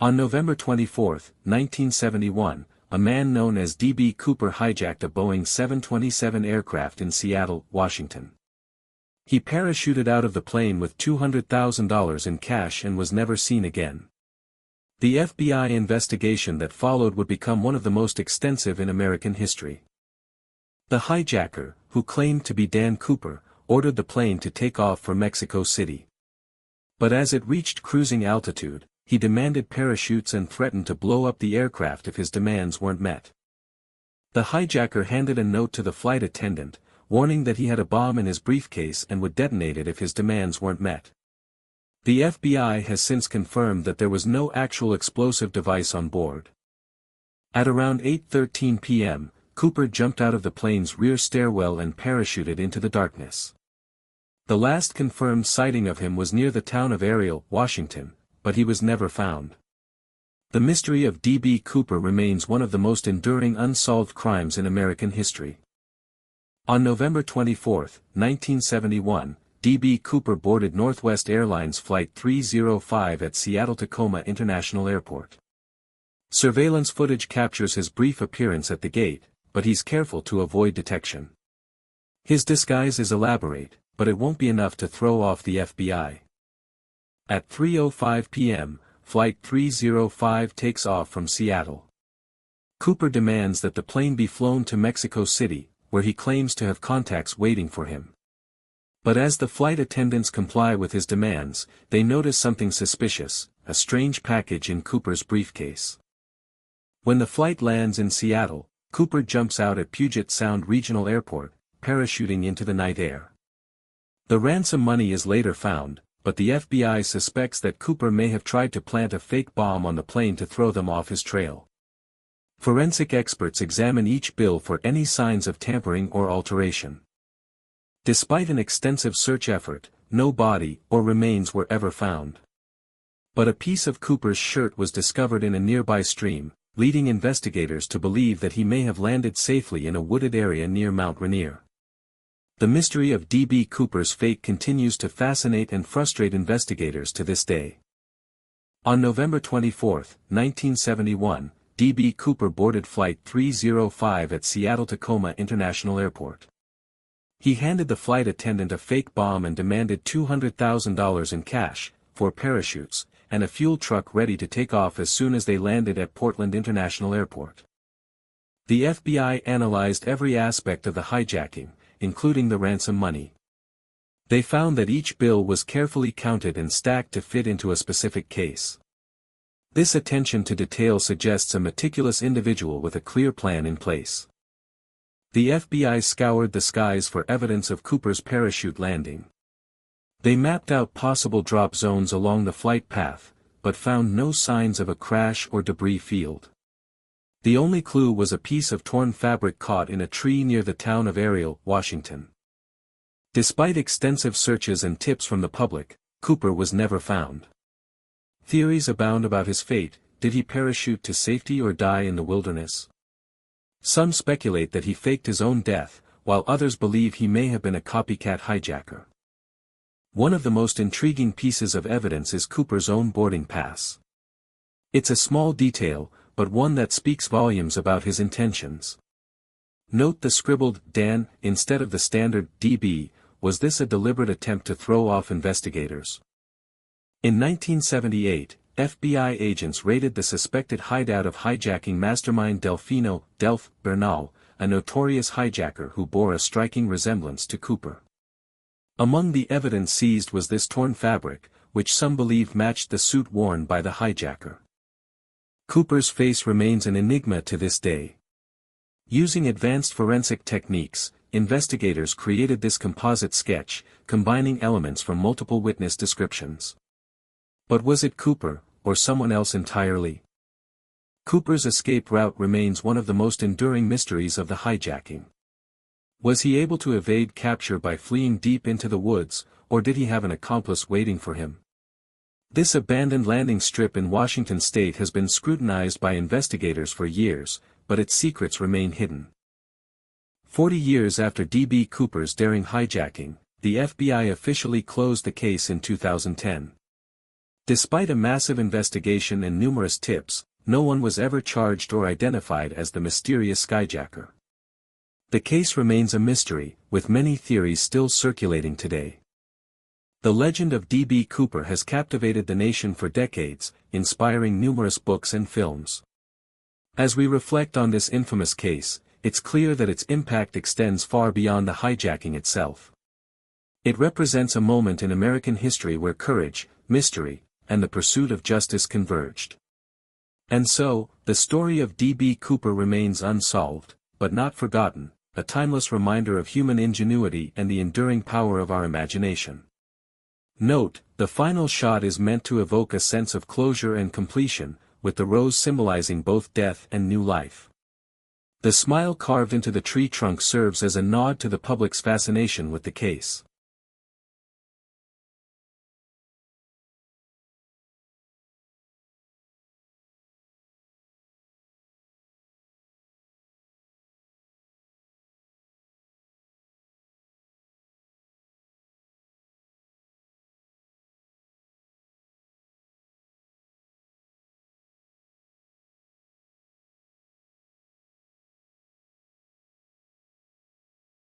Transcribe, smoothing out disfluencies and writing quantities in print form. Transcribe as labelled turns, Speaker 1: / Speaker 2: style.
Speaker 1: On November 24, 1971, a man known as D.B. Cooper hijacked a Boeing 727 aircraft in Seattle, Washington. He parachuted out of the plane with $200,000 in cash and was never seen again. The FBI investigation that followed would become one of the most extensive in American history. The hijacker, who claimed to be Dan Cooper, ordered the plane to take off for Mexico City. But as it reached cruising altitude, he demanded parachutes and threatened to blow up the aircraft if his demands weren't met. The hijacker handed a note to the flight attendant, warning that he had a bomb in his briefcase and would detonate it if his demands weren't met. The FBI has since confirmed that there was no actual explosive device on board. At around 8:13 p.m., Cooper jumped out of the plane's rear stairwell and parachuted into the darkness. The last confirmed sighting of him was near the town of Ariel, Washington, but he was never found. The mystery of D.B. Cooper remains one of the most enduring unsolved crimes in American history. On November 24, 1971, D.B. Cooper boarded Northwest Airlines Flight 305 at Seattle-Tacoma International Airport. Surveillance footage captures his brief appearance at the gate, but he's careful to avoid detection. His disguise is elaborate, but it won't be enough to throw off the FBI. At 3:05 p.m., Flight 305 takes off from Seattle. Cooper demands that the plane be flown to Mexico City, where he claims to have contacts waiting for him. But as the flight attendants comply with his demands, they notice something suspicious, a strange package in Cooper's briefcase. When the flight lands in Seattle, Cooper jumps out at Puget Sound Regional Airport, parachuting into the night air. The ransom money is later found, but the FBI suspects that Cooper may have tried to plant a fake bomb on the plane to throw them off his trail. Forensic experts examine each bill for any signs of tampering or alteration. Despite an extensive search effort, no body or remains were ever found. But a piece of Cooper's shirt was discovered in a nearby stream, leading investigators to believe that he may have landed safely in a wooded area near Mount Rainier. The mystery of D.B. Cooper's fate continues to fascinate and frustrate investigators to this day. On November 24, 1971, D.B. Cooper boarded Flight 305 at Seattle-Tacoma International Airport. He handed the flight attendant a fake bomb and demanded $200,000 in cash, 4 parachutes, and a fuel truck ready to take off as soon as they landed at Portland International Airport. The FBI analyzed every aspect of the hijacking, including the ransom money. They found that each bill was carefully counted and stacked to fit into a specific case. This attention to detail suggests a meticulous individual with a clear plan in place. The FBI scoured the skies for evidence of Cooper's parachute landing. They mapped out possible drop zones along the flight path, but found no signs of a crash or debris field. The only clue was a piece of torn fabric caught in a tree near the town of Ariel, Washington. Despite extensive searches and tips from the public, Cooper was never found. Theories abound about his fate. Did he parachute to safety or die in the wilderness? Some speculate that he faked his own death, while others believe he may have been a copycat hijacker. One of the most intriguing pieces of evidence is Cooper's own boarding pass. It's a small detail, but one that speaks volumes about his intentions. Note the scribbled Dan instead of the standard DB. Was this a deliberate attempt to throw off investigators? In 1978, FBI agents raided the suspected hideout of hijacking mastermind Delfino Delf Bernal, a notorious hijacker who bore a striking resemblance to Cooper. Among the evidence seized was this torn fabric, which some believe matched the suit worn by the hijacker. Cooper's face remains an enigma to this day. Using advanced forensic techniques, investigators created this composite sketch, combining elements from multiple witness descriptions. But was it Cooper, or someone else entirely? Cooper's escape route remains one of the most enduring mysteries of the hijacking. Was he able to evade capture by fleeing deep into the woods, or did he have an accomplice waiting for him? This abandoned landing strip in Washington state has been scrutinized by investigators for years, but its secrets remain hidden. 40 years after D.B. Cooper's daring hijacking, the FBI officially closed the case in 2010. Despite a massive investigation and numerous tips, no one was ever charged or identified as the mysterious skyjacker. The case remains a mystery, with many theories still circulating today. The legend of D.B. Cooper has captivated the nation for decades, inspiring numerous books and films. As we reflect on this infamous case, it's clear that its impact extends far beyond the hijacking itself. It represents a moment in American history where courage, mystery, and the pursuit of justice converged. And so, the story of D.B. Cooper remains unsolved, but not forgotten, a timeless reminder of human ingenuity and the enduring power of our imagination. Note, the final shot is meant to evoke a sense of closure and completion, with the rose symbolizing both death and new life. The smile carved into the tree trunk serves as a nod to the public's fascination with the case.